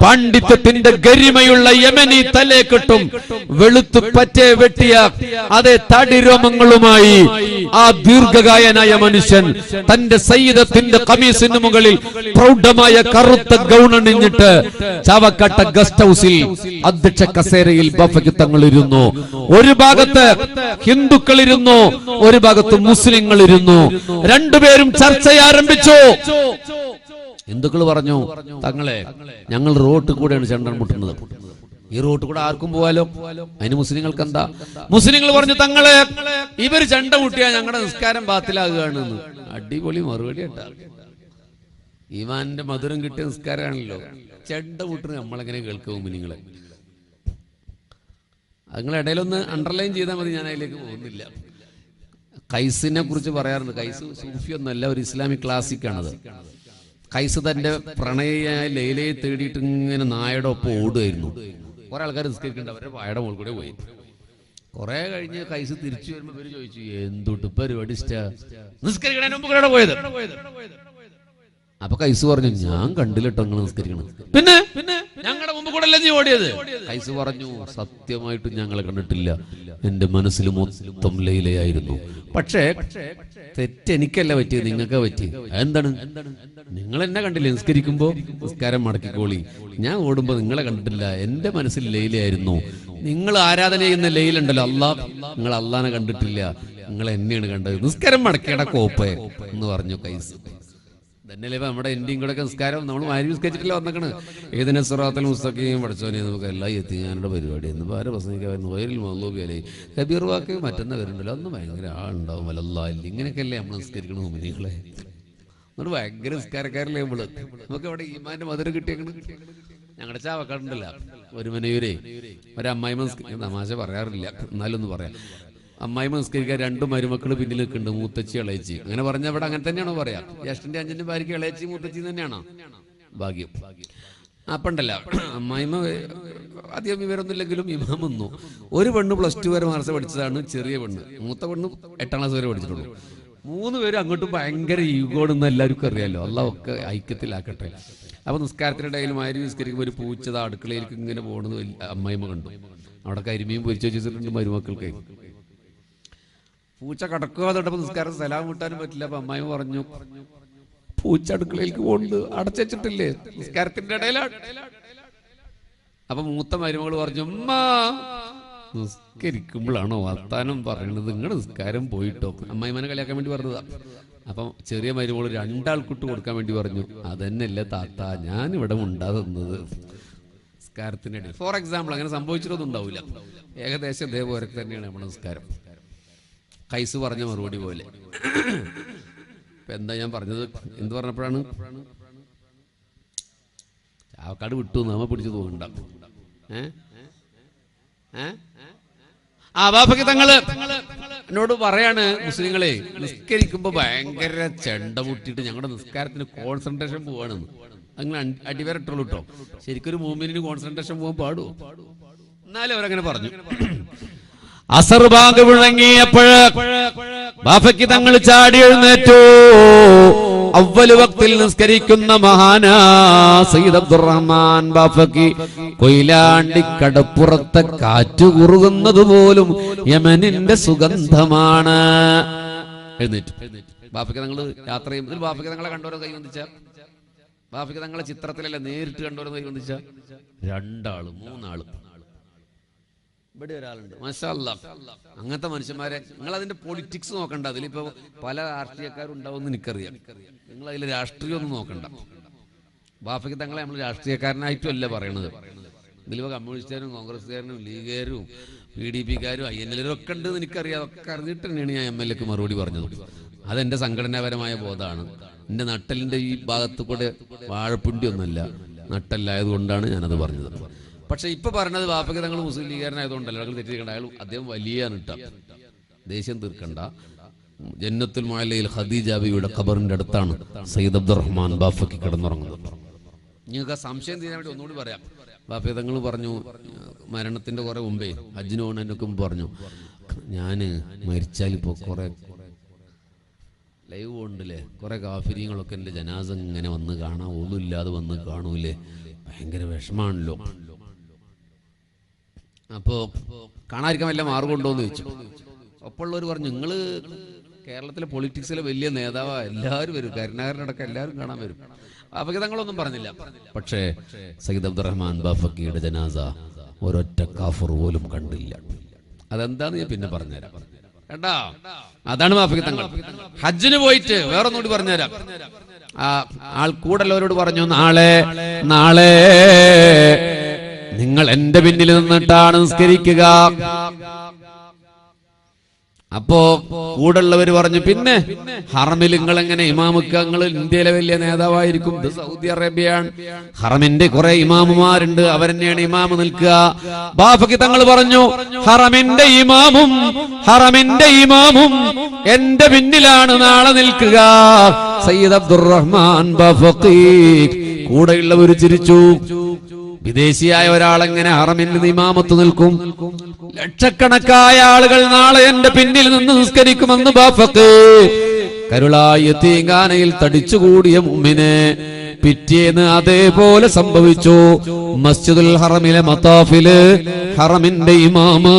പാണ്ഡിത്യത്തിന്റെ ഗരിമയുള്ള യമനി തലേക്കെട്ടും വെളുത്തു പറ്റേ വെട്ടിയ അതേ തടിരോമങ്ങളുമായി ആ ദീർഘകായനായ മനുഷ്യൻ തന്റെ സയ്യിദത്തിന്റെ ഖമീസിന് മുകളിൽ പ്രൗഢമായ കറുത്ത ഗൗൺ അണിഞ്ഞിട്ട് ചാവക്കാട്ട ഗസ്റ്റ് ഹൗസിൽ അധ്യക്ഷ കസേരയിൽ ബാഫക്കി തങ്ങൾ ഇരുന്നു. ഒരു ഭാഗത്ത് ഹിന്ദുക്കൾ ഇരുന്നു, ഒരു ഭാഗത്ത് മുസ്ലിങ്ങൾ ഇരുന്നു. രണ്ടുപേരും ചർച്ച ആരംഭിച്ചു. ഹിന്ദുക്കൾ പറഞ്ഞു, തങ്ങളെ ഞങ്ങൾ റോഡ് കൂടെയാണ് ചെണ്ടൻ മുട്ടുന്നത്, ഈ റോഡ് കൂടെ ആർക്കും പോവാലോ, അതിന് മുസ്ലിങ്ങൾക്ക് എന്താ? മുസ്ലിങ്ങൾ പറഞ്ഞു, തങ്ങളെ ഇവര് ചെണ്ട മുട്ടിയാ ഞങ്ങളുടെ നിസ്കാരം ബാത്തിലാകുകയാണ്. അടിപൊളി മറുപടി കേട്ടാ. ഈമാന്റെ മധുരം കിട്ടിയ നിസ്കാരമാണല്ലോ. ചെണ്ട മുട്ടുന്നത് നമ്മളെങ്ങനെ കേൾക്കും? നിങ്ങളെ നിങ്ങളിടയിലൊന്ന് അണ്ടർലൈൻ ചെയ്താൽ മതി, ഞാൻ അതിലേക്ക് പോകുന്നില്ല. കൈസിനെ കുറിച്ച് പറയാറുണ്ട്. കൈസ് സൂഫി ഒന്നല്ല, ഒരു ഇസ്ലാമിക് ക്ലാസിക്കാണത്. കൈസ് തന്റെ പ്രണയിയായ ലൈലയെ തേടിയിട്ട് ഇങ്ങനെ നായയുടെ ഒപ്പം ഓടുമായിരുന്നു. കുറെ ആൾക്കാർ നിസ്കരിക്കുന്നുണ്ട്, അവരുടെ വായയുടെ മുകളിൽ കൂടെ പോയി. കുറെ കഴിഞ്ഞ് കൈസ് തിരിച്ചു വരുമ്പോ ഇവര് ചോദിച്ചു, എന്തുട്ട് പരിപാടി നിസ്കരിക്കണ മുമ്പ് കൂടെ പോയത്? അപ്പൊ കൈസ് പറഞ്ഞു, ഞാൻ കണ്ടില്ലട്ടോ നിങ്ങൾ നിസ്കരിക്കണം. പിന്നെ ഞങ്ങളുടെ മുമ്പ് കൂടെ അല്ലേ നീ ഓടിയത്? കൈസ് പറഞ്ഞു, സത്യമായിട്ടും ഞങ്ങളെ കണ്ടിട്ടില്ല, എന്റെ മനസ്സിൽ മൊത്തം ലൈലയായിരുന്നു. പക്ഷേ തെറ്റെനിക്കല്ല പറ്റിയത്, നിങ്ങൾക്ക് പറ്റി. എന്താണ്? നിങ്ങൾ എന്നെ കണ്ടില്ലേ നിസ്കരിക്കുമ്പോ? നിസ്കാരം മടക്കിക്കോളി. ഞാൻ ഓടുമ്പോ നിങ്ങളെ കണ്ടിട്ടില്ല, എന്റെ മനസ്സിൽ ലൈലയായിരുന്നു. നിങ്ങൾ ആരാധന ചെയ്യുന്ന ലൈലുണ്ടല്ലോ അള്ളാഹ്, നിങ്ങൾ അള്ളാഹിനെ കണ്ടിട്ടില്ല, നിങ്ങൾ എന്നെയാണ് കണ്ടത്. നിസ്കാരം മടക്കിയട കോപ്പേ എന്ന് പറഞ്ഞു കൈസ്. തന്നെയല്ലേ നമ്മുടെ എന്റെയും കൂടെ നിസ്കാരം നമ്മൾ മാരി നിസ്കരിച്ചിട്ടില്ല വന്നേക്കണ്. ഏതിനെ സിറാത്തുൽ മുസ്തഖീം പഠിച്ചോനെ നമുക്ക് എല്ലാം എത്തിങ്ങാനുള്ള പരിപാടി എന്ന് ആരെ പ്രസംഗിക്കാൻ വയറിൽ മൗലൂബിയാലേ കബീർ വാക്ക് മറ്റൊന്ന് വരുന്നുണ്ടല്ലോ, അന്ന് ഭയങ്കര ആളുണ്ടാവും വലല്ലാല്ല. ഇങ്ങനെയൊക്കെയല്ലേ നമ്മൾ നിസ്കരിക്കണം മുമിനികളെ. നമ്മൾ ഭയങ്കര നിസ്കാരക്കാരല്ലേ നമ്മള്. നമുക്ക് അവിടെ ഈമാന്റെ മധുരം കിട്ടിയേക്കണ്. ഞങ്ങളുടെ ചാവക്കാടുണ്ടല്ല ഒരു മനയൂരേ, ഒരമ്മായിമ തമാശ പറയാറില്ല എന്നാലൊന്ന് പറയാം. അമ്മായിമ നിസ്കരിക്കാൻ രണ്ടു മരുമക്കള് പിന്നിൽ നിൽക്കുന്നുണ്ട്, മൂത്തച്ചി ഇളയച്ചി. അങ്ങനെ പറഞ്ഞ അവിടെ അങ്ങനെ തന്നെയാണോ പറയാ? ജ്യേഷ്ഠന്റെ അഞ്ചിന്റെ ഭാര്യയ്ക്ക് ഇളയച്ചി മൂത്തച്ചി തന്നെയാണോ? ഭാഗ്യം. അപ്പണ്ടല്ല അമ്മായിമ അധികം വിവരമൊന്നുമില്ലെങ്കിലും ഇമാം വന്നു. ഒരു പെണ്ണ് +2 വരെ മാർച്ച് പഠിച്ചതാണ്, ചെറിയ പെണ്ണ്. മൂത്ത പെണ്ണ് 8ാം ക്ലാസ് വരെ പഠിച്ചിട്ടുള്ളൂ. 3 പേരും അങ്ങോട്ടും ഭയങ്കര ഈഗോണെന്ന് എല്ലാവർക്കും അറിയാലോ. അള്ളാഹ് ഒക്കെ ഐക്യത്തിലാക്കട്ടെ. അപ്പൊ നിസ്കാരത്തിനിടയിൽ മാരി നിസ്കരിക്കുമ്പോൾ ഒരു പൂച്ചത അടുക്കളയിലേക്ക് ഇങ്ങനെ പോകണമെന്ന് അമ്മായിമ കണ്ടു. അവിടെ കരിമീൻ പൊരിച്ചു വെച്ചിട്ടുണ്ട് മരുമക്കൾക്ക്. പൂച്ച കടക്കുക തൊട്ടപ്പോൾ നിസ്കാരം സലാം വിട്ടാനും പറ്റില്ല. അപ്പൊ അമ്മായി പറഞ്ഞു, പൂച്ച അടുക്കളയിലേക്ക് പോകുന്നത് അടച്ചിട്ടില്ലേ നിസ്കാരത്തിന്റെ ഇടയിലാണ്. അപ്പൊ മൂത്ത മരുമകൾ പറഞ്ഞു, ഉമ്മ നിസ്കരിക്കുമ്പോഴാണോ വർത്താനം പറയുന്നത്? നിങ്ങളുടെ നിസ്കാരം പോയിട്ടോ. അമ്മായിമാനെ കളിയാക്കാൻ വേണ്ടി പറഞ്ഞതാ. അപ്പം ചെറിയ മരുമകൾ 2 ആൾക്കുട്ട് കൊടുക്കാൻ വേണ്ടി പറഞ്ഞു, അതന്നെയല്ലേ താത്ത, ഞാൻ ഇവിടെ ഉണ്ടാകുന്നത് നിസ്കാരത്തിനിടയിൽ. ഫോർ എക്സാമ്പിൾ അങ്ങനെ സംഭവിച്ചിട്ടൊന്നും ഉണ്ടാവില്ല. ഏകദേശം ഇതേപോലെ തന്നെയാണ് നമ്മുടെ നിസ്കാരം. കൈസ് പറഞ്ഞ മറുപടി പോലെ. ഇപ്പൊ എന്താ ഞാൻ പറഞ്ഞത്? എന്ത് പറഞ്ഞപ്പോഴാണ്? ചാവക്കാട് വിട്ടു നമ്മ പിടിച്ചു തോന്നണ്ട. ബാപ്പയ്ക്ക് തങ്ങള് എന്നോട് പറയാണ്, മുസ്ലിങ്ങളെ നിസ്കരിക്കുമ്പോ ഭയങ്കര ചെണ്ട മുട്ടിയിട്ട് ഞങ്ങളുടെ നിസ്കാരത്തിന് കോൺസെൻട്രേഷൻ പോവാണെന്ന്. അങ്ങനെ അടിവരട്ടുള്ളൂ കേട്ടോ. ശരിക്കൊരു മൂമിനിന് കോൺസെൻട്രേഷൻ പോകാൻ പാടുമോ? എന്നാലും അവരങ്ങനെ പറഞ്ഞു. അസർ ബാങ്ക് വിളങ്ങിയപ്പോഴ് ബാഫയ്ക്ക് തങ്ങൾ ചാടി എഴുന്നേറ്റു. അവ്വൽ വക്തിൽ നിസ്കരിക്കുന്ന മഹാനാ സയ്യിദ് അബ്ദുറഹ്മാൻ ബാഫയ്ക്ക് കൊയിലാണ്ടി കടപ്പുറത്തെ കാറ്റ് കുറുകുന്നത് പോലും യമനിന്റെ സുഗന്ധമാണ്. എഴുന്നേറ്റു. ബാഫയ്ക്ക് തങ്ങൾ യാത്ര ചെയ്യുമ്പോൾ ബാഫയ്ക്ക് തങ്ങളെ കണ്ടോരോ കൈവന്തിച്ച, ബാഫയ്ക്ക് തങ്ങളെ ചിത്രത്തിലല്ല നേരിട്ട് കണ്ടോരോ കൈവന്തിച്ച 2 ആള് 3 ആള്. ഇവിടെ ഒരാളുണ്ട് മാഷാ അല്ലാഹ്. അങ്ങനത്തെ മനുഷ്യന്മാരെ നിങ്ങൾ അതിന്റെ പൊളിറ്റിക്സ് നോക്കണ്ട. അതിലിപ്പോ പല രാഷ്ട്രീയക്കാരും ഉണ്ടാവുമെന്ന് എനിക്കറിയാം. നിങ്ങൾ അതിൽ രാഷ്ട്രീയം ഒന്നും നോക്കണ്ട. ബാഫയ്ക്ക് തങ്ങളെ നമ്മൾ രാഷ്ട്രീയക്കാരനായിട്ടും അല്ല പറയണത്. ഇതിലിപ്പോ കമ്മ്യൂണിസ്റ്റുകാരും കോൺഗ്രസ്സുകാരനും ലീഗുകാരും PDPക്കാരും INLരും ഒക്കെ ഉണ്ട് എന്ന് എനിക്കറിയാം. അതൊക്കെ അറിഞ്ഞിട്ട് തന്നെയാണ് ഞാൻ MLAക്ക് മറുപടി പറഞ്ഞത്. അതെന്റെ സംഘടനാപരമായ ബോധമാണ്. എന്റെ നട്ടലിന്റെ ഈ ഭാഗത്ത് കൂടെ വാഴപ്പിണ്ടി ഒന്നല്ല, നട്ടല്ലായതുകൊണ്ടാണ് ഞാനത് പറഞ്ഞത്. പക്ഷെ ഇപ്പൊ പറഞ്ഞത് ബാപ്പയ്ക്ക് തങ്ങൾ മുസ്ലിം ലീഗുകാരനായതുകൊണ്ടല്ല, അയാൾ തെറ്റിയിരിക്കണ്ട. അയാൾ അദ്ദേഹം വലിയ നിട്ട, ദേഷ്യം തീർക്കണ്ട. ജന്നത്തുൽ മുഅല്ലയിൽ ഖദീജ ബിയുടെ ഖബറിന്റെ അടുത്താണ് സയ്യിദ് അബ്ദുറഹ്മാൻ ബാഫയ്ക്ക് കിടന്നുറങ്ങുന്നത്. നിങ്ങൾക്ക് ആ സംശയം തീരാൻ വേണ്ടി ഒന്നുകൂടി പറയാം. ബാപ്പയ്ക്ക് തങ്ങൾ പറഞ്ഞു, മരണത്തിന്റെ കുറെ മുമ്പേ ഹജ്ജിന് പോകുന്നതിനൊക്കെ പറഞ്ഞു, ഞാന് മരിച്ചാൽ ഇപ്പോ കുറെ ലൈവ് ഉണ്ടല്ലേ, കുറെ കാഫിര്യങ്ങളൊക്കെ എൻ്റെ ജനാസ ഇങ്ങനെ വന്ന് കാണാൻ ഒന്നുമില്ലാതെ വന്ന് കാണൂലേ, ഭയങ്കര വിഷമാണല്ലോ. അപ്പോ കാണാതിരിക്കാൻ വല്ല മാർഗം ഉണ്ടോന്ന് ചോദിച്ചു. ഒപ്പമുള്ളവർ പറഞ്ഞു, നിങ്ങള് കേരളത്തിലെ പൊളിറ്റിക്സിലെ വലിയ നേതാവാ, എല്ലാവരും വരും, കരുണാകരനടക്കം എല്ലാവരും കാണാൻ വരും. അപകടങ്ങളൊന്നും പറഞ്ഞില്ല. പക്ഷേ സയ്യിദ് അബ്ദുറഹ്മാൻ ബാഫക്കിയുടെ ജനാസ ഒരൊറ്റ കാഫർ പോലും കണ്ടില്ല. അതെന്താന്ന് ഞാൻ പിന്നെ പറഞ്ഞുതരാം. കേട്ടാ, അതാണ് ബാഫക്കി തങ്ങൾ. ഹജ്ജിന് പോയിട്ട് വേറൊന്നുകൂടി പറഞ്ഞുതരാം. ആൾ കൂടല്ലവരോട് പറഞ്ഞു, നാളെ നിങ്ങൾ എന്റെ പിന്നിൽ നിന്നിട്ടാണ് നിസ്കരിക്കുക. അപ്പോ കൂടുള്ളവർ പറഞ്ഞു, പിന്നെ ഹറമിൽ നിങ്ങൾ എങ്ങനെ ഇമാമുക്ക? നിങ്ങൾ ഇന്ത്യയിലെ വലിയ നേതാവായിരിക്കും, ഇത് സൗദി അറേബ്യയാണ്, ഹറമിന്റെ കുറെ ഇമാമുമാരുണ്ട്, അവരെന്നെയാണ് ഇമാമ് നിൽക്കുക. ബാഫക്കി തങ്ങൾ പറഞ്ഞു, ഹറമിന്റെ ഇമാമും എന്റെ പിന്നിലാണ് നാളെ നിൽക്കുക. സയ്യിദ് അബ്ദുറഹ്മാൻ ബാഫക്കി. കൂടെയുള്ളവർ ചിരിച്ചു. വിദേശിയായ ഒരാളെങ്ങനെ ഹറമിൽ നിന്ന് ഇമാമത്ത് നിൽക്കും? ലക്ഷക്കണക്കായ ആളുകൾ നാളെ എന്റെ പിന്നിൽ നിന്ന് നിസ്കരിക്കുമെന്ന് ബാഫക്ക്. കരുളായി യതീംഖാനയിൽ തടിച്ചുകൂടിയ മുഅ്മിനെ പിറ്റേന്ന് അതേപോലെ സംഭവിച്ചു. മസ്ജിദുൽ ഹറമിലെ മതാഫില് ഹറമിന്റെ ഇമാമ്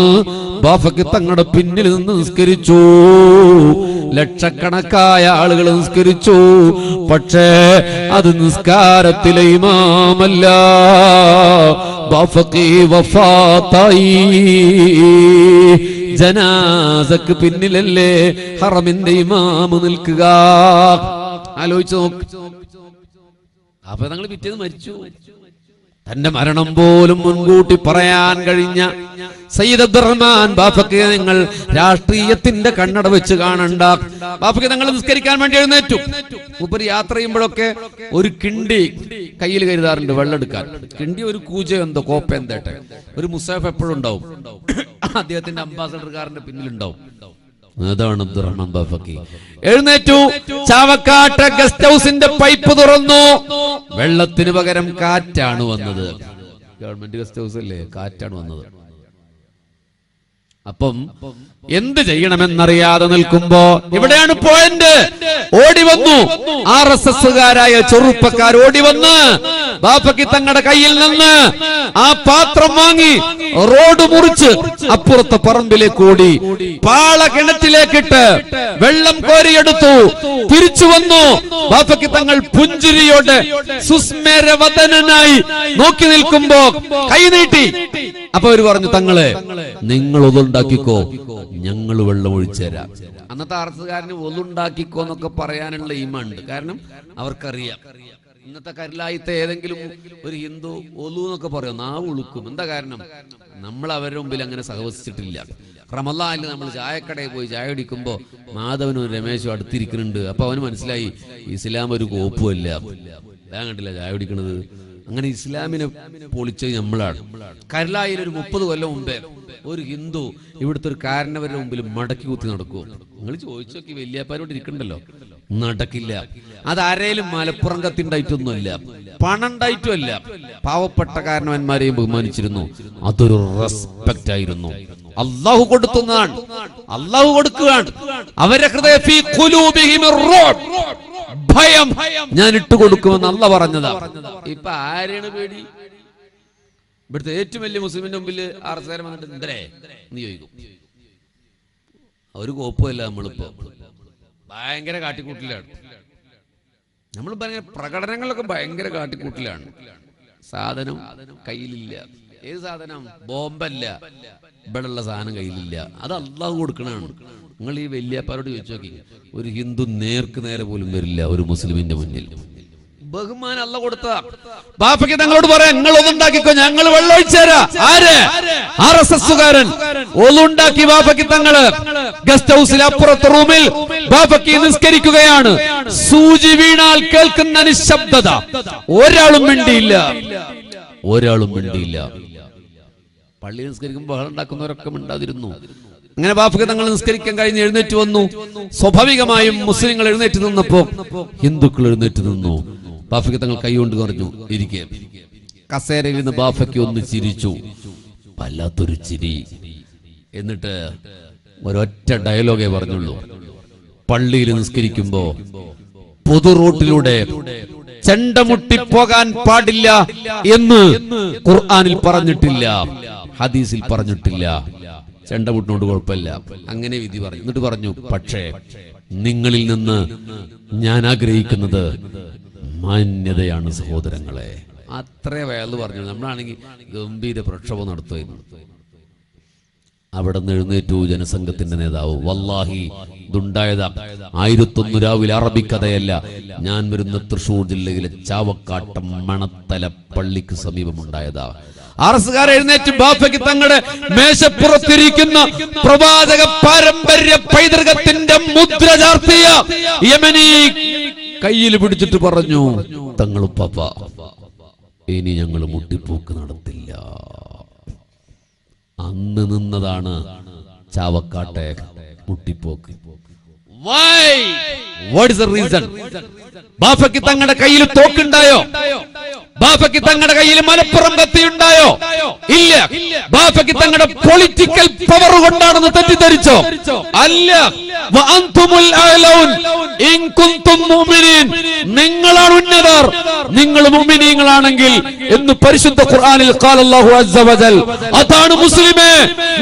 ബാഫക്ക് തങ്ങളുടെ പിന്നിൽ നിന്ന് നിസ്കരിച്ചു. ലക്ഷക്കണക്കായ ആളുകൾ നിസ്കരിച്ചു. പക്ഷേ അത് നിസ്കാരത്തിലെ ഇമാമല്ല, ബാഫക്കി വഫാത്തായി. ജനാസക്ക് പിന്നിലല്ലേ ഹറമിന്റെ ഇമാമ് നിൽക്കുക. ആലോചിച്ചു നോക്ക്. അപ്പൊ ഞങ്ങൾ പിറ്റേന്ന് മരിച്ചു. തന്റെ മരണം പോലും മുൻകൂട്ടി പറയാൻ കഴിഞ്ഞ സയ്യിദ് അബ്ദുറഹ്മാൻ ബാഫക്കി നിങ്ങൾ രാഷ്ട്രീയത്തിന്റെ കണ്ണട വെച്ച് കാണണ്ട. ബാഫക്കി നിങ്ങൾ നിസ്കരിക്കാൻ വേണ്ടി എഴുന്നേറ്റു. മൂപ്പര് യാത്ര ചെയ്യുമ്പോഴൊക്കെ ഒരു കിണ്ടി കയ്യിൽ കരുതാറുണ്ട് വെള്ളമെടുക്കാൻ. കിണ്ടി ഒരു കൂജ എന്തോ കോപ്പ എന്തേട്ടെ ഒരു മുസാഫ് എപ്പോഴും ഉണ്ടാവും. അദ്ദേഹത്തിന്റെ അംബാസഡർ കാറിന്റെ പിന്നിലുണ്ടാവും. അതാണ് അബ്ദുറഹ്മാൻ ബാഫക്കി. എഴുന്നേറ്റു. ചാവക്കാട്ടെ ഗസ്റ്റ് ഹൗസിന്റെ പൈപ്പ് തുറന്നു. വെള്ളത്തിന് പകരം കാറ്റാണ് വന്നത്. ഗവൺമെന്റ് ഗസ്റ്റ് ഹൗസ് അല്ലേ, കാറ്റാണ് വന്നത്. അപ്പം എന്ത് ചെയ്യണമെന്നറിയാതെ നിൽക്കുമ്പോ ഇവിടെയാണ് പോയിന്റ്. ഓടി വന്നു RSSകാരായ ചെറുപ്പക്കാർ ഓടി വന്ന് ബാഫക്കി തങ്ങളുടെ കയ്യിൽ നിന്ന് ആ പാത്രം വാങ്ങി റോഡ് മുറിച്ച് അപ്പുറത്തെ പറമ്പിലേക്ക് ഓടി പാള കിണറ്റിലേക്കിട്ട് വെള്ളം കോരിയെടുത്തു. തിരിച്ചു വന്നു. ബാഫക്കി തങ്ങൾ പുഞ്ചിരിയോടെ സുസ്മേരവദനായി നോക്കി നിൽക്കുമ്പോ കൈ നീട്ടി. അപ്പൊ അവര് പറഞ്ഞു, തങ്ങളെ നിങ്ങൾ ഒതുണ്ടാക്കിക്കോ, ഞങ്ങൾ വെള്ളം ഒഴിച്ചു തരാം. അന്നത്തെ ആർസുകാരന് ഒതുണ്ടാക്കിക്കോ എന്നൊക്കെ പറയാനുള്ള ഈമുണ്ട്. കാരണം അവർക്കറിയാം ഇന്നത്തെ കരുലായത്തെ ഏതെങ്കിലും ഒരു ഹിന്ദു ഒലു എന്നൊക്കെ പറയും, നാവ് ഉളുക്കും. എന്താ കാരണം? നമ്മൾ അവരുടെ മുമ്പിൽ അങ്ങനെ സഹവസിച്ചിട്ടില്ല. റമളാനിൽ നമ്മൾ ചായക്കടയിൽ പോയി ചായ കുടിക്കുമ്പോ മാധവനും രമേശും അടുത്തിരിക്കുന്നുണ്ട്. അപ്പൊ അവന് മനസ്സിലായി ഇസ്ലാം ഒരു കോപ്പുമല്ല. ഞാൻ കണ്ടില്ല ചായ കുടിക്കണത്. അങ്ങനെ ഇസ്ലാമിനെ പൊളിച്ചത് നമ്മളാണ്. കരുലായിൽ ഒരു 30 കൊല്ലം മുമ്പേ ഒരു ഹിന്ദു ഇവിടുത്തെ ഒരു കാരണവരുടെ മുമ്പിൽ മടക്കി കുത്തി നടക്കുമോ? നിങ്ങൾ ചോദിച്ചു നോക്കി, വല്യപ്പാരോട് ഇരിക്കണ്ടല്ലോ, നടക്കില്ല. അത് ആരേലും മലപ്പുറം കത്തിണ്ടായിട്ടൊന്നുമല്ല, പണം ഉണ്ടായിട്ടുമല്ല. പാവപ്പെട്ട കാരണവന്മാരെയും ബഹുമാനിച്ചിരുന്നു. അതൊരു റെസ്പെക്റ്റ് ആയിരുന്നു. അള്ളാഹു കൊടുക്കുന്നതാണ്, അള്ളാഹു കൊടുക്കുകയാണ്. അവരെ ഭയം ഞാൻ ഇട്ടുകൊടുക്കുമെന്ന് അല്ല പറഞ്ഞതാ. ഇപ്പൊ ആരെയാണ് പേടി? ഇവിടുത്തെ ഏറ്റവും വലിയ മുസ്ലിമിന്റെ മുമ്പിൽ ആർസാരം വന്നിട്ട് എന്തരേ എന്ന് ചോദിക്കും. ഒരു കോപ്പമല്ല. നമ്മളിപ്പോ ഭയങ്കര കാട്ടിക്കൂട്ടിലാണ്. നമ്മൾ ഭയങ്കര പ്രകടനങ്ങളൊക്കെ ഭയങ്കര കാട്ടിക്കൂട്ടിലാണ്. സാധനം കയ്യിലില്ല. ഏത് സാധനം? ബോംബല്ല, ഇവിടെയുള്ള സാധനം കയ്യിലില്ല. അത് അള്ളാഹു കൊടുക്കണതാണ്. നിങ്ങൾ ഈ വല്യപ്പാരോട് ചോദിച്ചു നോക്കി, ഒരു ഹിന്ദു നേർക്ക് നേരെ പോലും വരില്ല ഒരു മുസ്ലിമിന്റെ മുന്നിൽ. ബഹുമാനം അല്ല കൊടുത്ത. ബാഫക്കി തങ്ങളോട് പറയാം, നിങ്ങൾ ഒന്നുണ്ടാക്കിക്കോ, ഞങ്ങൾ വെള്ളം ഒഴിച്ചുതരാം. ആര്? RSSകാരൻ ഒന്നുണ്ടാക്കി. ബാഫക്കി തങ്ങള് ഗസ്റ്റ് ഹൗസിൽ അപ്പുറത്തെ റൂമിൽ ബാഫക്കി നിസ്കരിക്കുകയാണ്. സൂചി വീണാൽ കേൾക്കുന്ന നിശബ്ദത. ഒരാളും മിണ്ടിയില്ല. പള്ളി നിസ്കരിക്കുമ്പോൾ ബഹളം ഉണ്ടാക്കുന്നവരൊക്കെ മിണ്ടാതിരുന്നു. അങ്ങനെ ബാഫക്കി തങ്ങൾ നിസ്കരിക്കാൻ കഴിഞ്ഞ് എഴുന്നേറ്റ് വന്നു. സ്വാഭാവികമായും മുസ്ലിങ്ങൾ എഴുന്നേറ്റ് നിന്നപ്പോ ഹിന്ദുക്കൾ എഴുന്നേറ്റ് നിന്നു. ബാഫക്കി തങ്ങൾ കൈകൊണ്ട് പറഞ്ഞു ഇരിക്കെ. കസേരയിൽ നിന്ന് ബാഫക്കി ഒന്ന് ചിരിച്ചു, വല്ലാത്തൊരു ചിരി. എന്നിട്ട് ഒരൊറ്റ ഡയലോഗേ പറഞ്ഞുള്ളൂ. പള്ളിയിൽ നിസ്കരിക്കുമ്പോ പൊതു റോട്ടിലൂടെ ചെണ്ടമുട്ടിപ്പോകാൻ പാടില്ല എന്ന് ഖുർആനിൽ പറഞ്ഞിട്ടില്ല, ഹദീസിൽ പറഞ്ഞിട്ടില്ല. ചെണ്ടമുട്ടിനോട് കുഴപ്പമില്ല, അങ്ങനെ വിധി പറഞ്ഞു. എന്നിട്ട് പറഞ്ഞു, പക്ഷേ നിങ്ങളിൽ നിന്ന് ഞാൻ ആഗ്രഹിക്കുന്നത് മാന്യതയാണ് സഹോദരങ്ങളെ. അത്രേ വയല് പറഞ്ഞു. നമ്മളാണെങ്കിൽ ഗംഭീര പ്രക്ഷോഭം നടത്തുമായിരുന്നു. അവിടെ നിന്ന് എഴുന്നേറ്റു ജനസംഘത്തിന്റെ നേതാവ്, വല്ലാഹി ഇതുണ്ടായത് 1001 രാവിലെ അറബിക്കഥയല്ല, ഞാൻ വരുന്ന തൃശൂർ ജില്ലയിലെ ചാവക്കാട്ടം മണത്തല പള്ളിക്ക് സമീപമുണ്ടായതാ. ആർഎസ്കാരെ എഴുന്നേറ്റ് ബാഫയ്ക്ക് തങ്ങളുടെ മേശപ്പുറത്തിരിക്കുന്ന പ്രവാചക പാരമ്പര്യ പൈതൃകത്തിന്റെ മുദ്ര ചാർത്തിയ യമനി കയ്യിൽ പിടിച്ചിട്ട് പറഞ്ഞു, തങ്ങളുപ്പാപ്പ ഇനി ഞങ്ങൾ മുട്ടിപ്പോക്ക് നടത്തില്ല. അന്ന് നിന്നതാണ് ചാവക്കാട്ടെ മുട്ടിപ്പോക്ക്. Why? What is the reason? ബാഫയ്ക്ക് തങ്ങളുടെ കയ്യിൽ തോക്കുണ്ടായോ? ബാഫയ്ക്ക് തങ്ങളുടെ കയ്യിൽ മലപ്പുറം കത്തിയുണ്ടായോ? ഇല്ല. ബാഫയ്ക്ക് തങ്ങളുടെ പൊളിറ്റിക്കൽ പവർ കൊണ്ടാണെന്ന് തെറ്റിദ്ധരിച്ചോ? അല്ല. നിങ്ങളാണ് ഉന്നതർ, നിങ്ങൾ മുഅ്മിനീങ്ങളാണെങ്കിൽ എന്ന് പരിശുദ്ധ ഖുർആനിൽ ഖാല അല്ലാഹു അസ്സ വജൽ. അതാണ് മുസ്ലിമേ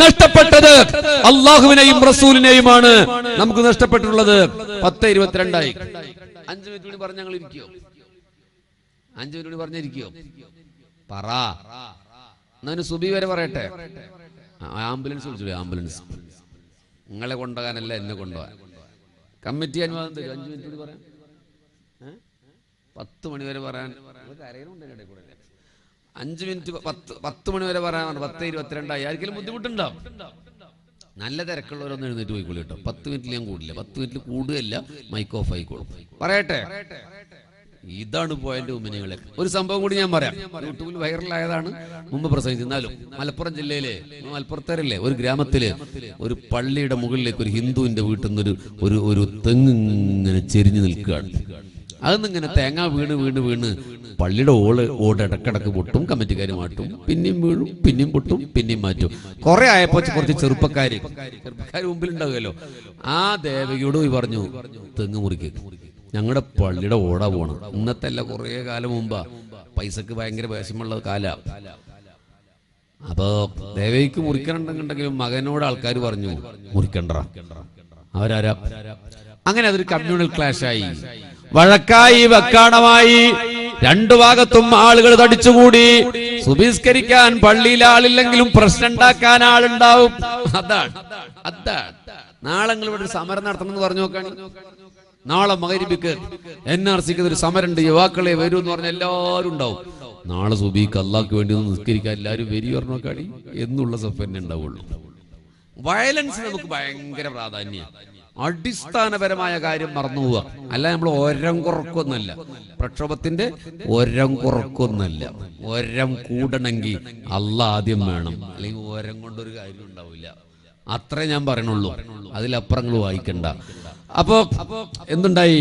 നഷ്ടപ്പെട്ടത്. അല്ലാഹുവിനെയും റസൂലിനെയുമാണ് നമുക്ക് നഷ്ടപ്പെട്ടിട്ടുള്ളത്. 10:22 5 മിനിറ്റ് കൂടി പറഞ്ഞ് ഞങ്ങൾ ഇരിക്കോ? 5 മിനിറ്റ് കൂടി പറഞ്ഞിരിക്കോ? പറ. എന്നാലും സുബി വരെ പറയട്ടെ. ആംബുലൻസ് വിളിച്ചു. ആംബുലൻസ് നിങ്ങളെ കൊണ്ടുപോകാനല്ല, എന്നെ കൊണ്ടുപോകാൻ. കമ്മിറ്റി അനുവാദം തരും. 5 മിനിറ്റ് കൂടി പറയാം. 10 മണി വരെ പറയാൻ 5 മിനിറ്റ് 10 മണി വരെ പറയാൻ 10:22 ആയിരിക്കും. ബുദ്ധിമുട്ടുണ്ടാവും. നല്ല തിരക്കുള്ളവരൊന്നും എഴുന്നേറ്റ് പോയിക്കോളൂ കേട്ടോ. 10 മിനിറ്റിൽ ഞാൻ കൂടില്ല. 10 മിനിറ്റിൽ കൂടുകയല്ല, മൈക്ക് ഓഫ് ആയിക്കോളും. പറയട്ടെ. ഇതാണ് പോയിന്റ്. ഉമ്മിനികളെ ഒരു സംഭവം കൂടി ഞാൻ പറയാം. യൂട്യൂബിൽ വൈറലായതാണ്, മുമ്പ് പ്രസംഗിച്ചിരുന്നാലും. മലപ്പുറം ജില്ലയിലെ മലപ്പുറത്തേരല്ലേ ഒരു ഗ്രാമത്തില് ഒരു പള്ളിയുടെ മുകളിലേക്ക് ഒരു ഹിന്ദുവിന്റെ വീട്ടിൽ നിന്ന് ഒരു തെങ്ങ് ഇങ്ങനെ ചെരിഞ്ഞു നിൽക്കുകയാണ്. അതൊന്നിങ്ങനെ തേങ്ങ വീണ് പള്ളിയുടെ ഓട് ഇടക്കിടക്ക് പൊട്ടും, കമ്മിറ്റിക്കാർ മാറ്റും, പിന്നെയും വീഴും, പിന്നെയും പൊട്ടും, പിന്നെയും മാറ്റും. കുറെ ആയപ്പോ കുറച്ച് ചെറുപ്പക്കാർ മുമ്പിൽ ഉണ്ടാവുമല്ലോ. ആ ദേവകിയോട് പോയി പറഞ്ഞു, തെങ്ങ് മുറിക്ക്, ഞങ്ങളുടെ പള്ളിയുടെ ഓടാ പോണം. ഇന്നത്തെ അല്ല, കുറെ കാലം മുമ്പാ. പൈസക്ക് ഭയങ്കര വിഷമുള്ള കാല. അപ്പൊ ദേവകിക്ക് മുറിക്കണമെന്നുണ്ടെങ്കിലും മകനോട് ആൾക്കാർ പറഞ്ഞു മുറിക്കണ്ട. അവരാരാ? അങ്ങനെ അതൊരു കമ്മ്യൂണൽ ക്ലാഷായി, വഴക്കായി, വക്കാണമായി. രണ്ടു ഭാഗത്തും ആളുകൾ തടിച്ചുകൂടി. സുബഹിസ്കരിക്കാൻ പള്ളിയിൽ ആളില്ലെങ്കിലും പ്രശ്നം ഉണ്ടാക്കാൻ ആളുണ്ടാവും. അതാണ്. നാളെ നിങ്ങൾ ഇവിടെ ഒരു സമരം നടത്തണമെന്ന് പറഞ്ഞു നോക്കാണ്. നാളെ മഗ്‌രിബിക്ക് NRCക്ക് ഒരു സമരമുണ്ട്, യുവാക്കളെ വരൂ എന്ന് പറഞ്ഞാൽ എല്ലാവരും ഉണ്ടാവും. നാളെ സുബഹിക്ക് അള്ളാഹ്ക്ക് വേണ്ടി ഒന്ന് നിസ്കരിക്കാൻ എല്ലാവരും വരി പറഞ്ഞു നോക്കാടി എന്നുള്ള സഫ് തന്നെ ഉണ്ടാവുള്ളൂ. വയലൻസ് നമുക്ക് ഭയങ്കര പ്രാധാന്യം. അടിസ്ഥാനപരമായ കാര്യം മറന്നു പോവുക. അല്ല, നമ്മൾ ഒരം കുറക്കൊന്നല്ല, പ്രക്ഷോഭത്തിന്റെ ഒരം കുറക്കൊന്നല്ല. ഒരം കൂടണമെങ്കിൽ അള്ളാഹ് ആദ്യം വേണം, അല്ലെങ്കിൽ ഒരം കൊണ്ടൊരു കാര്യം ഉണ്ടാവില്ല. അത്രേ ഞാൻ പറയണുള്ളൂ, അതിലപ്പുറങ്ങൾ വായിക്കണ്ട. അപ്പോ എന്തുണ്ടായി?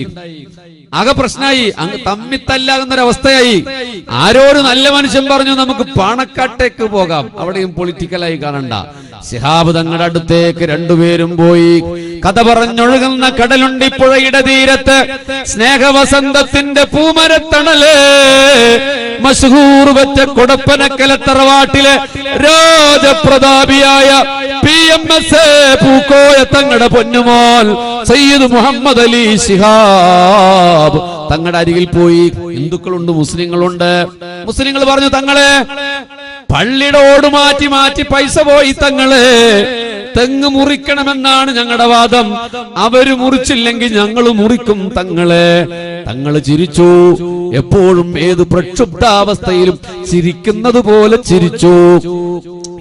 ആകെ പ്രശ്നമായി, അങ്ങ് തമ്മിത്തല്ലാകുന്നൊരവസ്ഥയായി. ആരോട് നല്ല മനുഷ്യൻ പറഞ്ഞു നമുക്ക് പാണക്കാട്ടേക്ക് പോകാം, അവിടെയും പൊളിറ്റിക്കലായി കാണണ്ട. ശിഹാബ് തങ്ങളുടെ അടുത്തേക്ക് രണ്ടുപേരും പോയി. കഥ പറഞ്ഞൊഴുകുന്ന കടലുണ്ടി പുഴയുടെ തീരത്ത് സ്നേഹവസന്തത്തിന്റെ പൂമരത്തണല് മശ്ഹൂർ വെച്ച കൊടപ്പനക്കല തറവാട്ടിലെ രാജപ്രതാപിയായ PMS പൂക്കോയ തങ്ങളുടെ പൊന്നുമോൻ സയ്യിദ് മുഹമ്മദ് അലി ശിഹാബ് തങ്ങളുടെ അരികിൽ പോയി. ഹിന്ദുക്കളുണ്ട്, മുസ്ലിങ്ങളുണ്ട്. മുസ്ലിങ്ങൾ പറഞ്ഞു, തങ്ങളെ പള്ളിയുടെ ഓട് മാറ്റി പൈസ പോയി, തങ്ങളെ തെങ്ങ് മുറിക്കണമെന്നാണ് ഞങ്ങളുടെ വാദം. അവര് മുറിച്ചില്ലെങ്കിൽ ഞങ്ങൾ മുറിക്കും തങ്ങളെ. തങ്ങൾ ചിരിച്ചു. എപ്പോഴും ഏത് പ്രക്ഷുബ്ധാവസ്ഥയിലും ചിരിക്കുന്നത് പോലെ ചിരിച്ചു.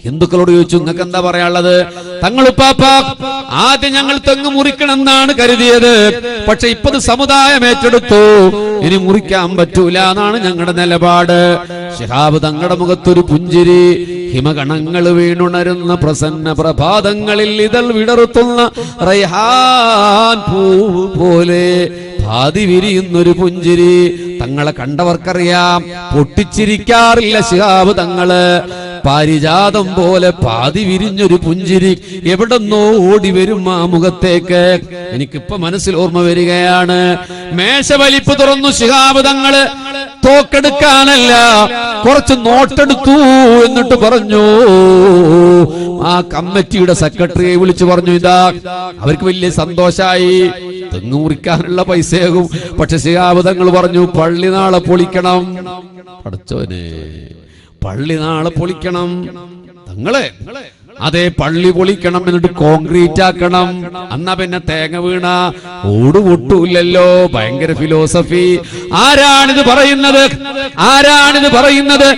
ഹിന്ദുക്കളോട് ചോദിച്ചു, നിങ്ങൾക്ക് എന്താ പറയാനുള്ളത്? തങ്ങളുപ്പാപ്പ, ആദ്യം ഞങ്ങൾ തെങ്ങ് മുറിക്കണം എന്നാണ് കരുതിയത്, പക്ഷെ ഇപ്പത് സമുദായം ഏറ്റെടുത്തു, ഇനി മുറിക്കാൻ പറ്റൂല എന്നാണ് ഞങ്ങളുടെ നിലപാട്. ശിഹാബ് തങ്ങളുടെ മുഖത്തൊരു പുഞ്ചിരി. ഹിമഗണങ്ങൾ വീണുണരുന്ന പ്രസന്ന പ്രഭാതങ്ങളിൽ ഇതൾ വിടർത്തുന്ന റൈഹാൻ പൂവ് പോലെ ഭാതി വിരിയുന്നൊരു പുഞ്ചിരി. തങ്ങളെ കണ്ടവർക്കറിയാം, പൊട്ടിച്ചിരിക്കാറില്ല ശിഹാബ് തങ്ങള്. പാരിജാതം പോലെ പാതി വിരിഞ്ഞൊരു പുഞ്ചിരി എവിടെന്നോ ഓടി വരും ആ മുഖത്തേക്ക്. എനിക്കിപ്പോ മനസ്സിൽ ഓർമ്മ വരികയാണ്. മേശവലിപ്പ് തുറന്നു. ശിഹാബ് തങ്ങള് തോക്കെടുക്കാനല്ല, കുറച്ച് നോട്ടെടുത്തു. എന്നിട്ട് പറഞ്ഞു, ആ കമ്മിറ്റിയുടെ സെക്രട്ടറിയെ വിളിച്ചു പറഞ്ഞു, ഇതാ. അവർക്ക് വലിയ സന്തോഷായി, തെങ്ങ് മുറിക്കാനുള്ള പൈസയാകും. പക്ഷെ ശിഹാബ് തങ്ങൾ പറഞ്ഞു, പള്ളി നാളെ പൊളിക്കണം. പഠിച്ചോനെ, പള്ളി നാളെ പൊളിക്കണം തങ്ങളെ. അതെ, പള്ളി പൊളിക്കണം, എന്നിട്ട് കോൺക്രീറ്റ് ആക്കണം. എന്നാ പിന്നെ തേങ്ങ വീണ ഓട് പൊട്ടൂല്ലല്ലോ. ഭയങ്കര ഫിലോസഫി. ആരാണിത് പറയുന്നത്? ആരാണിത് പറയുന്നത്?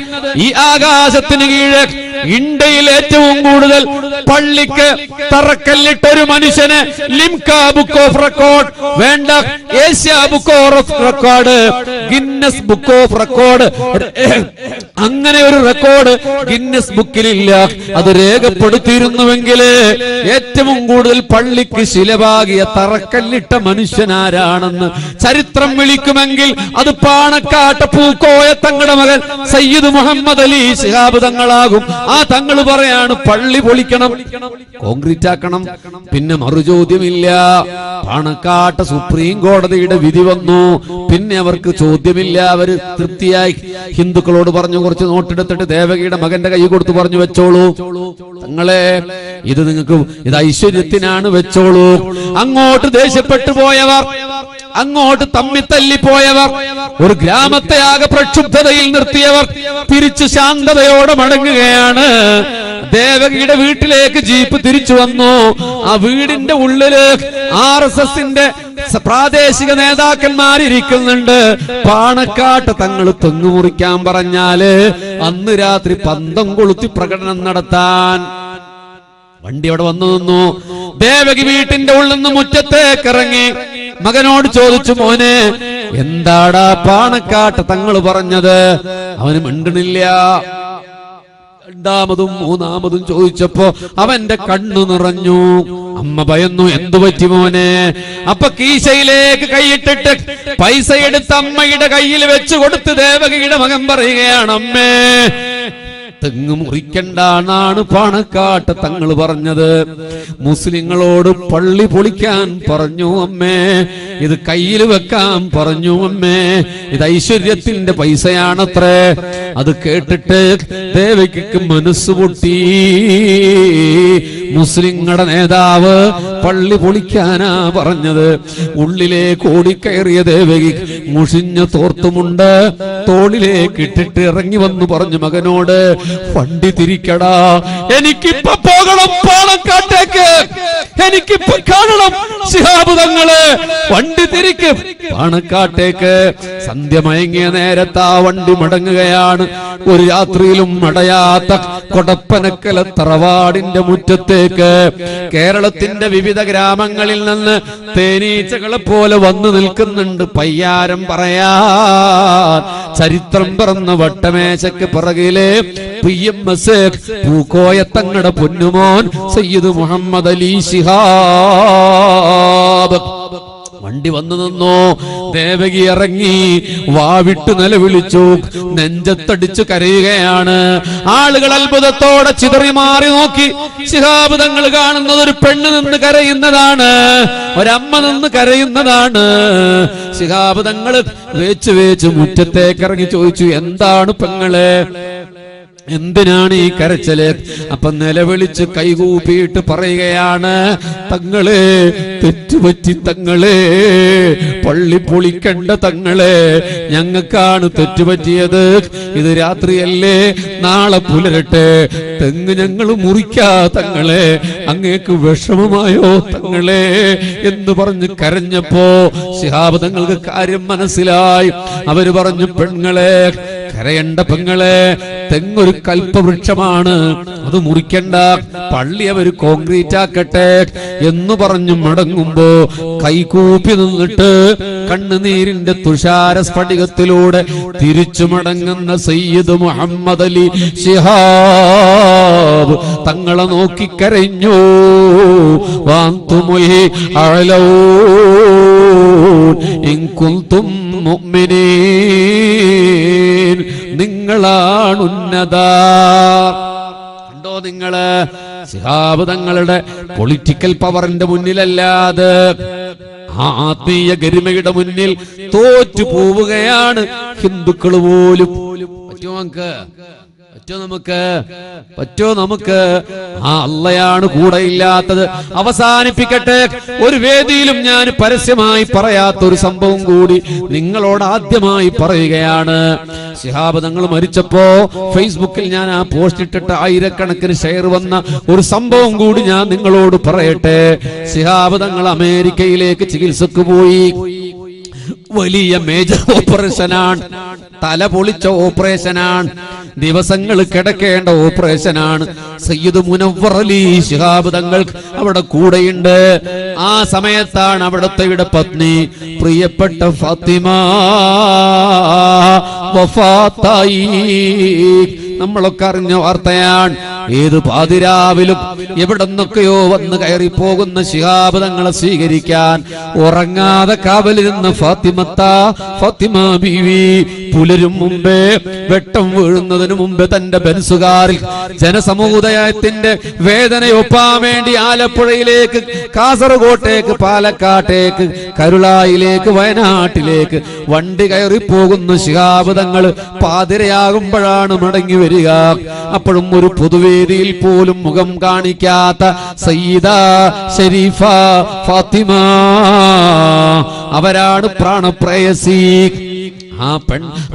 ഈ ആകാശത്തിന് കീഴ് ഇന്ത്യയിൽ ഏറ്റവും കൂടുതൽ പള്ളിക്ക് തറക്കല്ലിട്ട ഒരു മനുഷ്യന് ലിംക ബുക്ക് ഓഫ് റെക്കോർഡ് വേണ്ട, Asia book of record, Guinness book of record, അങ്ങനെ ഒരു റെക്കോർഡ് ഗിന്നസ് ബുക്കിലില്ല. അത് രേഖപ്പെടുത്തിയിരുന്നുവെങ്കിൽ ഏറ്റവും കൂടുതൽ പള്ളിക്ക് ശിലപാകിയ തറക്കല്ലിട്ട മനുഷ്യനാരാണെന്ന് ചരിത്രം വിളിക്കുമെങ്കിൽ അത് പാണക്കാട്ട് പൂക്കോയ തങ്ങളുടെ മകൻ സയ്യിദ് മുഹമ്മദ് അലി ശിഹാബ് തങ്ങളാകും. ആ തങ്ങൾ പറയാണ്, പള്ളി പൊളിക്കണം, കോൺക്രീറ്റ് ആക്കണം. പിന്നെ മറുചോദ്യമില്ല. പാണക്കാട്ട് സുപ്രീം കോടതിയുടെ വിധി വന്നു. പിന്നെ അവർക്ക് ചോദ്യമില്ല. അവര് തൃപ്തിയായി ഹിന്ദുക്കളോട് പറഞ്ഞു, കുറച്ച് നോട്ടെടുത്തിട്ട് ദേവകിയുടെ മകന്റെ കൈ കൊടുത്തു, പറഞ്ഞു, വെച്ചോളൂ തങ്ങളെ, ഇത് നിങ്ങൾക്ക്, ഇത് ഐശ്വര്യത്തിനാണ്, വെച്ചോളൂ. അങ്ങോട്ട് ദേഷ്യപ്പെട്ടു പോയവർ, അങ്ങോട്ട് തമ്മിത്തല്ലിപ്പോയവർ, ഒരു ഗ്രാമത്തെ ആകെ പ്രക്ഷുബ്ധതയിൽ നിർത്തിയവർ തിരിച്ചു ശാന്തതയോടെ മടങ്ങുകയാണ്. ദേവകിയുടെ വീട്ടിലേക്ക് ജീപ്പ് തിരിച്ചു വന്നു. ആ വീടിന്റെ ഉള്ളില് RSSന്റെ പ്രാദേശിക നേതാക്കന്മാരിയ്ക്കുന്നുണ്ട്. പാണക്കാട്ട് തങ്ങൾ തെങ്ങ് മുറിക്കാൻ പറഞ്ഞാല് അന്ന് രാത്രി പന്തം കൊളുത്തി പ്രകടനം നടത്താൻ വണ്ടി അവിടെ വന്നു നിന്നു. ദേവകി വീട്ടിന്റെ ഉള്ളിൽ നിന്ന് മുറ്റത്തേക്ക് ഇറങ്ങി മകനോട് ചോദിച്ചു, മോനെ, എന്താടാ പാണക്കാട്ട് തങ്ങൾ പറഞ്ഞത്? അവന് മിണ്ടണില്ല. രണ്ടാമതും മൂന്നാമതും ചോദിച്ചപ്പോ അവന്റെ കണ്ണു നിറഞ്ഞു. അമ്മ ഭയന്നു, എന്തു പറ്റി മോനെ? അപ്പൊ കീശയിലേക്ക് കൈയിട്ടിട്ട് പൈസ എടുത്ത് അമ്മയുടെ കയ്യിൽ വെച്ചു കൊടുത്ത് ദേവകിയുടെ മകൻ പറയുകയാണ്, അമ്മേ, തെങ്ങ് മുറിക്കണ്ടാന്നാണ് പാണക്കാട്ട് തങ്ങൾ പറഞ്ഞത്. മുസ്ലിങ്ങളോട് പള്ളി പൊളിക്കാൻ പറഞ്ഞു അമ്മേ, ഇത് കയ്യിൽ വെക്കാൻ പറഞ്ഞു അമ്മേ, ഇത് ഐശ്വര്യത്തിന്റെ പൈസയാണത്രേ. അത് കേട്ടിട്ട് ദേവകിക്ക് മനസ്സ് പൊട്ടി. മുസ്ലിങ്ങളുടെ നേതാവ് പള്ളി പൊളിക്കാനാ പറഞ്ഞത്. ഉള്ളിലേക്ക് ഓടിക്കയറിയ ദേവകി മുഷിഞ്ഞ തോർത്തുമുണ്ട് തോളിലേക്ക് ഇട്ടിട്ട് ഇറങ്ങി വന്നു പറഞ്ഞു മകനോട്, വണ്ടി തിരിക്കടാ, എനിക്കിപ്പോ പോകണം പാണക്കാട്ടേക്ക്, എനിക്കിപ്പോ കാണണം ശിഹാബ് തങ്ങള്, വണ്ടി തിരിക്ക് പാണക്കാട്ടേക്ക്. സന്ധ്യ മയങ്ങിയ നേരത്ത് ആ വണ്ടി മടങ്ങുകയാണ്. ഒരു രാത്രിയിലും അടയാത്ത കൊടപ്പനക്കല തറവാടിന്റെ മുറ്റത്തേക്ക് കേരളത്തിന്റെ വിവിധ ഗ്രാമങ്ങളിൽ നിന്ന് തേനീച്ചകളെ പോലെ വന്നു നിൽക്കുന്നുണ്ട് പയ്യാരം പറയാൻ. ചരിത്രം പിറന്ന വട്ടമേശക്ക് പിറകിലെ PMS പൂക്കോയ തങ്ങളുടെ പൊന്നുമോൻ സയ്യിദ് മുഹമ്മദ് അലി ശിഹാബ്. വണ്ടി വന്നു നിന്നു. ദേവകി ഇറങ്ങി വാവിട്ട് നിലവിളിച്ചു, നെഞ്ചത്തടിച്ചു കരയുകയാണ്. ആളുകൾ അത്ഭുതത്തോടെ ചിതറി മാറി നോക്കി. ശിഹാബ് തങ്ങൾ കാണുന്നത് ഒരു പെണ്ണ് നിന്ന് കരയുന്നതാണ്, ഒരമ്മ നിന്ന് കരയുന്നതാണ്. ശിഹാബ് തങ്ങൾ വേച്ച് വേച്ച് മുറ്റത്തേക്ക് ഇറങ്ങി ചോദിച്ചു, എന്താണ് പെങ്ങളെ, എന്തിനാണ് ഈ കരച്ചല്? അപ്പൊ നിലവിളിച്ച് കൈകൂപ്പിയിട്ട് പറയുകയാണ്, തങ്ങളെ തെറ്റുപറ്റി തങ്ങളെ, പള്ളി പൊളിക്കണ്ട തങ്ങളെ, ഞങ്ങൾക്കാണ് തെറ്റുപറ്റിയത്. ഇത് രാത്രിയല്ലേ, നാളെ പുലരട്ടെ, തെങ്ങ് ഞങ്ങൾ മുറിക്കാ തങ്ങളെ, അങ്ങേക്ക് വിഷമമായോ തങ്ങളെ എന്ന് പറഞ്ഞ് കരഞ്ഞപ്പോ ശിഹാബ് തങ്ങൾക്ക് കാര്യം മനസ്സിലായി. അവര് പറഞ്ഞു, പെങ്ങളെ കരയണ്ട പെങ്ങളെ, തെങ്ങൊരു കൽപ്പവൃക്ഷമാണ്, അത് മുറിക്കണ്ട, പള്ളി അവര് കോൺക്രീറ്റ് ആക്കട്ടെ എന്ന് പറഞ്ഞു മടങ്ങുമ്പോ കൈകൂപ്പി നിന്നിട്ട് കണ്ണുനീരിന്റെ തുഷാര സ്ഫടികത്തിലൂടെ തിരിച്ചു മടങ്ങുന്ന സയ്യിദ് മുഹമ്മദ് അലി ശിഹാബ് തങ്ങളെ നോക്കി കരഞ്ഞു. വാന്തുമുൽ അഅലൗൻ ഇൻ കുൻതും മുഅ്മിനീൻ, നിങ്ങളാണ് ഉന്നത. കണ്ടോ നിങ്ങള്, ശിഹാബ് തങ്ങളുടെ പൊളിറ്റിക്കൽ പവറിന്റെ മുന്നിലല്ലാതെ ആ ആത്മീയ ഗരിമയുടെ മുന്നിൽ തോറ്റു പോവുകയാണ് ഹിന്ദുക്കൾ പോലും. പറ്റോ നമുക്ക് ആ അള്ളയാണ് കൂടെ ഇല്ലാത്തത്. അവസാനിപ്പിക്കട്ടെ, ഒരു വേദിയിലും ഞാൻ പരസ്യമായി പറയാത്ത ഒരു സംഭവം കൂടി നിങ്ങളോട് ആദ്യമായി പറയുകയാണ്. ശിഹാബ് തങ്ങൾ മരിച്ചപ്പോ ഫേസ്ബുക്കിൽ ഞാൻ ആ പോസ്റ്റ് ഇട്ടിട്ട് ആയിരക്കണക്കിന് ഷെയർ വന്ന ഒരു സംഭവം കൂടി ഞാൻ നിങ്ങളോട് പറയട്ടെ. ശിഹാബ് തങ്ങൾ അമേരിക്കയിലേക്ക് ചികിത്സക്ക് പോയി. വലിയ മേജർ ഓപ്പറേഷനാണ്, തല പൊളിച്ച ഓപ്പറേഷനാണ്, ദിവസങ്ങൾ കിടക്കേണ്ട ഓപ്പറേഷനാണ്. സയ്യിദ് മുനവ്വർ അലി ശിഹാബ് തങ്ങൾ അവിടെ കൂടെയുണ്ട്. ആ സമയത്താണ് അവിടുത്തെ പത്നി പ്രിയപ്പെട്ട ഫാത്തിമ വഫാത്തായി. നമ്മളൊക്കെ അറിഞ്ഞ വാർത്തയാണ്. ഏത് പാതിരാവിലും എവിടെ നിന്നൊക്കെയോ വന്ന് കയറി പോകുന്ന ശിഹാബ് തങ്ങളെ സ്വീകരിക്കാൻ ഉറങ്ങാതെ കാവലിരുന്ന ഫാത്തിമ ബീവി പുലരും മുമ്പേ, വെട്ടം വീഴുന്നതിന് മുമ്പ് തന്റെ ബെൻസുകാരിൽ ജനസമുദായത്തിന്റെ വേദനയൊപ്പാൻ വേണ്ടി ആലപ്പുഴയിലേക്ക്, കാസർഗോട്ടേക്ക്, പാലക്കാട്ടേക്ക്, കരുളായിലേക്ക്, വയനാട്ടിലേക്ക് വണ്ടി കയറി പോകുന്ന ശിഹാബ് തങ്ങൾ പാതിരയാകുമ്പോഴാണ് മടങ്ങി വരിക. അപ്പോഴും ഒരു പൊതുവേദിയിൽ പോലും മുഖം കാണിക്കാത്ത സയ്യിദ ഷരീഫ ഫാത്തിമ, അവരാണ് പ്രാണപ്രേയസി.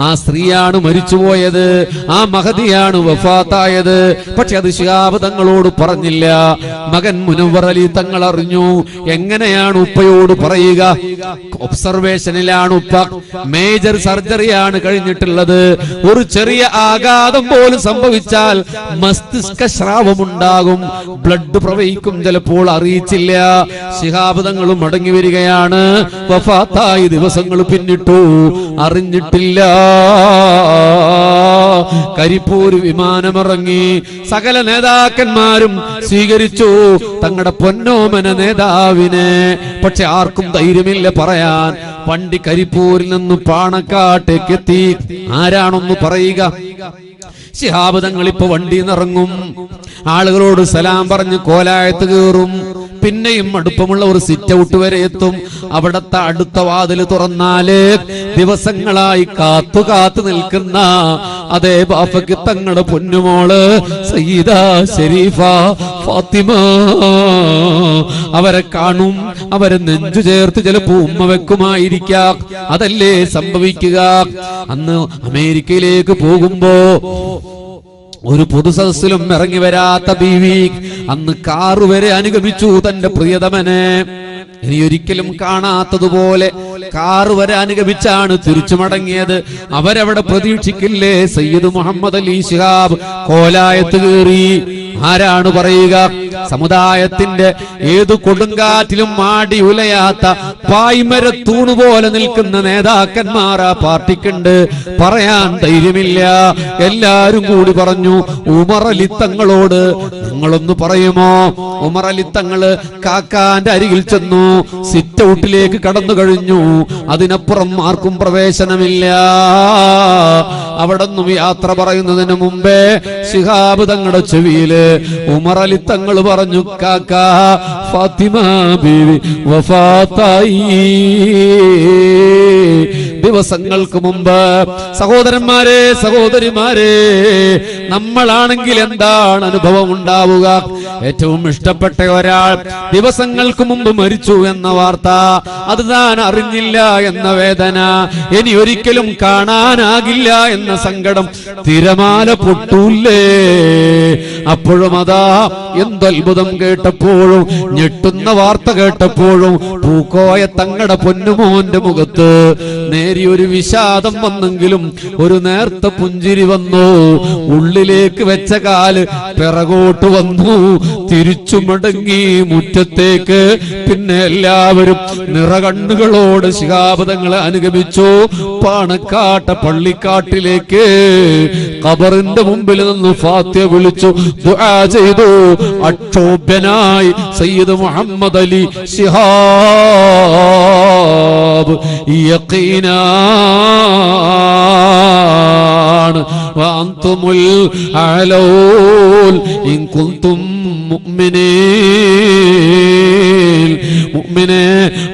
ആ സ്ത്രീയാണ് മരിച്ചുപോയത്, ആ മഹദിയാണ് വഫാത്തായത്. പക്ഷെ അത് ശിഹാബ് തങ്ങളോട് പറഞ്ഞില്ല. മകൻ മുനവ്വർ അലി തങ്ങൾ അറിഞ്ഞു. എങ്ങനെയാണ് ഉപ്പയോട് പറയുക? ഒബ്സർവേഷനിലാണ് ഉപ്പ. മേജർ സർജറിയാണ് കഴിഞ്ഞിട്ടുള്ളത്. ഒരു ചെറിയ ആഘാതം പോലും സംഭവിച്ചാൽ മസ്തിഷ്ക സ്രാവമുണ്ടാകും, ബ്ലഡ് പ്രവഹിക്കും, ചിലപ്പോൾ അറിയിച്ചില്ല. ശിഹാബ് തങ്ങൾ മടങ്ങി വരികയാണ്. വഫാത്തായി ദിവസങ്ങൾ പിന്നിട്ടു, അറിഞ്ഞിട്ടില്ല. കരിപ്പൂർ വിമാനമിറങ്ങി. സകല നേതാക്കന്മാരും സ്വീകരിച്ചു തങ്ങളുടെ പൊന്നോമന നേതാവിനെ. പക്ഷെ ആർക്കും ധൈര്യമില്ല പറയാൻ. വണ്ടി കരിപ്പൂരിൽ നിന്ന് പാണക്കാട്ടേക്ക് എത്തി. ആരാണൊന്ന് പറയുക? ശിഹാബ് തങ്ങൾ ഇപ്പൊ വണ്ടിയിൽ നിന്നിറങ്ങും, ആളുകളോട് സലാം പറഞ്ഞ് കോലായത്ത് കയറും, പിന്നെയും അടുപ്പമുള്ള ഒരു സിറ്റ് ഔട്ട് വരെ എത്തും. അവിടത്തെ അടുത്ത വാതിൽ തുറന്നാല് ദിവസങ്ങളായി കാത്തു നിൽക്കുന്ന അതേ ബാപ്പയ്ക്ക് തങ്ങളുടെ പൊന്നുമോള് സയ്യിദ ഷരീഫ ഫാത്തിമ അവരെ കാണും. അവരെ നെഞ്ചു ചേർത്ത് ചിലപ്പോ ഉമ്മ വെക്കുമായിരിക്കാം. അതല്ലേ സംഭവിക്കുക. അന്ന് അമേരിക്കയിലേക്ക് പോകുമ്പോ ഒരു പൊതുസദസ്സിലും ഇറങ്ങി വരാത്ത ബീവി അന്ന് കാറ് വരെ അനുഗമിച്ചു തന്റെ പ്രിയതമനെ. ഇനി ഒരിക്കലും കാണാത്തതുപോലെ കാറ് വരെ അനുഗമിച്ചാണ് തിരിച്ചു മടങ്ങിയത്. അവരവിടെ പ്രതീക്ഷിക്കില്ലേ സയ്യിദ് മുഹമ്മദ് അലി ശിഹാബ് കോലായത്ത് കയറി. ആരാണ് പറയുക? സമുദായത്തിന്റെ ഏതു കൊടുങ്കാറ്റിലും മാടി ഉലയാത്ത പായ്മര തൂണുപോലെ നിൽക്കുന്ന നേതാക്കന്മാർ ആ പാർട്ടിക്കുണ്ട്. പറയാൻ ധൈര്യമില്ല. എല്ലാരും കൂടി പറഞ്ഞു, ഉമർ അലി തങ്ങളോട് നിങ്ങളൊന്ന് പറയുമോ? ഉമർ അലി തങ്ങള് കാക്കാന്റെ അരികിൽ ചെന്നു, സിറ്റ് ഔട്ടിലേക്ക് കടന്നു കഴിഞ്ഞു. അതിനപ്പുറം ആർക്കും പ്രവേശനമില്ല. അവിടെ നിന്നും യാത്ര പറയുന്നതിന് മുമ്പേ ശിഹാബ് തങ്ങളുടെ ചെവിയില് ഉമർ അലി തങ്ങൾ പറഞ്ഞു, കാക്കാ ഫാത്തിമ ബീവി വഫാത്തായി. ദിവസങ്ങൾക്ക് മുമ്പ്. സഹോദരന്മാരെ, സഹോദരിമാരെ, നമ്മളാണെങ്കിൽ എന്താണ് അനുഭവം ഉണ്ടാവുക? ഏറ്റവും ഇഷ്ടപ്പെട്ട ഒരാൾ ദിവസങ്ങൾക്ക് മുമ്പ് മരിച്ചു എന്ന വാർത്ത, അത് താൻ അറിഞ്ഞില്ല എന്ന വേദന, ഇനി ഒരിക്കലും കാണാനാകില്ല എന്ന സങ്കടം തിരമാല പൊട്ടൂല്ലേ? അപ്പോഴും അതാ എന്തത്ഭുതം കേട്ടപ്പോഴും ഞെട്ടുന്ന വാർത്ത കേട്ടപ്പോഴും പൂക്കോയ തങ്ങളുടെ പൊന്നുമോന്റെ മുഖത്ത് നേരിയൊരു വിഷാദം വന്നെങ്കിലും ഒരു നേർത്ത പുഞ്ചിരി വന്നു. ഉള്ളിലേക്ക് വെച്ച കാല് പിറകോട്ട് വന്നു, തിരിച്ചു മടങ്ങി മുറ്റത്തേക്ക്. പിന്നെ എല്ലാവരും നിറകണ്ണുകളോട് ശിഹാബ് തങ്ങളെ അനുഗമിച്ചു പാണക്കാട്ട പള്ളിക്കാട്ടിലേക്ക്. ഖബറിന്റെ മുമ്പിൽ നിന്ന് ഫാത്തിഹ വിളിച്ചു ദുആ ചെയ്തു. അക്ഷോഭ്യനായി സയ്യിദ് മുഹമ്മദ് അലി ശിഹാബ് യഖീനാൻ വഅൻതുമുൽ അലൗൽ ഇൻ കുൻതും മുഅ്മിനീൻ. മുഅ്മിനേ,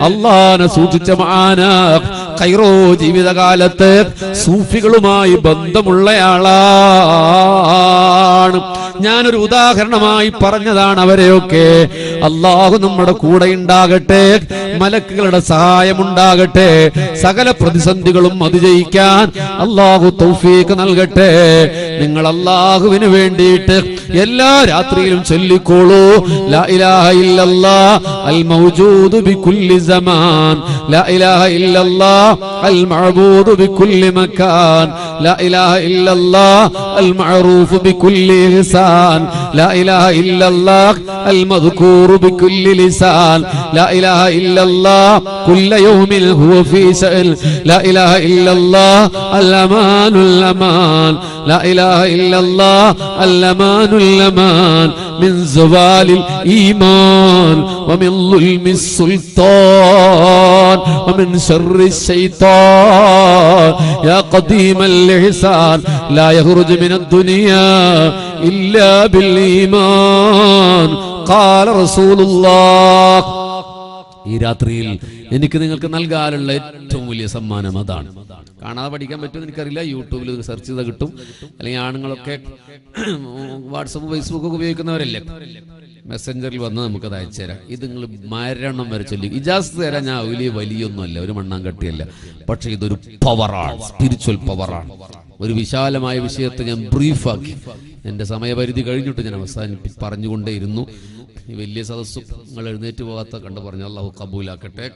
അള്ളാനെ സൂക്ഷിച്ച മഹാനാ ഖൈറോ ജീവിതകാലത്ത് സൂഫികളുമായി ബന്ധമുള്ളയാളാണ്. ഞാനൊരു ഉദാഹരണമായി പറഞ്ഞതാണ് അവരെയൊക്കെ. അള്ളാഹു നമ്മുടെ കൂടെ ഉണ്ടാകട്ടെ, മലക്കുകളുടെ സഹായമുണ്ടാകട്ടെ, സകല പ്രതിസന്ധികളും അതിജയിക്കാൻ അള്ളാഹു തൗഫീഖ് നൽകട്ടെ. നിങ്ങൾ അള്ളാഹുവിന് വേണ്ടിയിട്ട് എല്ലാ രാത്രിയിലും ചൊല്ലിക്കോളൂ, ലാ ഇലാഹ ഇല്ലല്ലാഹ് അൽ മൗജൂദു ബികുല്ലി സമാൻ, ലാ ഇലാഹ ഇല്ലല്ലാഹ് അൽ മഅബൂദു ബികുല്ലി മകാൻ, ലാ ഇലാഹ ഇല്ലല്ലാഹ് അൽ മഅറൂഫു ബികുല്ലി ലിസാൻ, ലാ ഇലാഹ ഇല്ലല്ലാഹ് അൽ മദ്കൂറു ബികുല്ലി ലിസാൻ, ലാ ഇലാഹ ഇല്ലല്ലാഹ് കുല്ല യൗമിൻ ഹുവ ഫീ ശഅൻ, ലാ ഇലാഹ ഇല്ലല്ലാഹ് അൽ അമാനുൽ അമാൻ, ലാ ഇലാഹ ഇല്ലല്ലാഹ് അൽ അമാനുൽ അമാൻ മിൻ സവാലിൽ ഈമാൻ വമിൻ ളുൽമിസ് സുൽത്താൻ വമിൻ ശർരിശ് ശൈത്താൻ യാ ഖദീമൽ ഇഹ്സാൻ ലാ യഖ്റുജു മിനദ് ദുനിയാ ഇല്ലാ ബിൽ ഈമാൻ ഖാല റസൂലുള്ളാഹ്. ഈ രാത്രിയിൽ എനിക്ക് നിങ്ങൾക്ക് നൽകാനുള്ള ഏറ്റവും വലിയ സമ്മാനം അതാണ്. കാണാതെ പഠിക്കാൻ പറ്റുമെന്ന് എനിക്കറിയില്ല, യൂട്യൂബിൽ സെർച്ച് ചെയ്താൽ കിട്ടും. അല്ലെങ്കിൽ ആണുങ്ങളൊക്കെ വാട്സപ്പ് ഫേസ്ബുക്ക് ഉപയോഗിക്കുന്നവരല്ലേ, മെസ്സഞ്ചറിൽ വന്ന് നമുക്കത് അയച്ചു തരാം. ഇത് നിങ്ങൾ മരണം വരെ ചൊല്ലി. ഇജാസത്ത് തരാൻ ഞാൻ വലിയൊന്നുമല്ല, ഒരു മണ്ണാങ്കട്ടിയല്ല. പക്ഷെ ഇതൊരു പവറാണ്, സ്പിരിച്വൽ പവറാണ്. ഒരു വിശാലമായ വിഷയത്തെ ഞാൻ ബ്രീഫാക്കി. എൻ്റെ സമയപരിധി കഴിഞ്ഞിട്ട് ഞാൻ പറഞ്ഞുകൊണ്ടേയിരുന്നു. ഈ വലിയ സദസ്സും നിങ്ങൾ എഴുന്നേറ്റ് പോകാത്ത കണ്ടു പറഞ്ഞു. അള്ളാഹു കബൂലാക്കട്ടെ.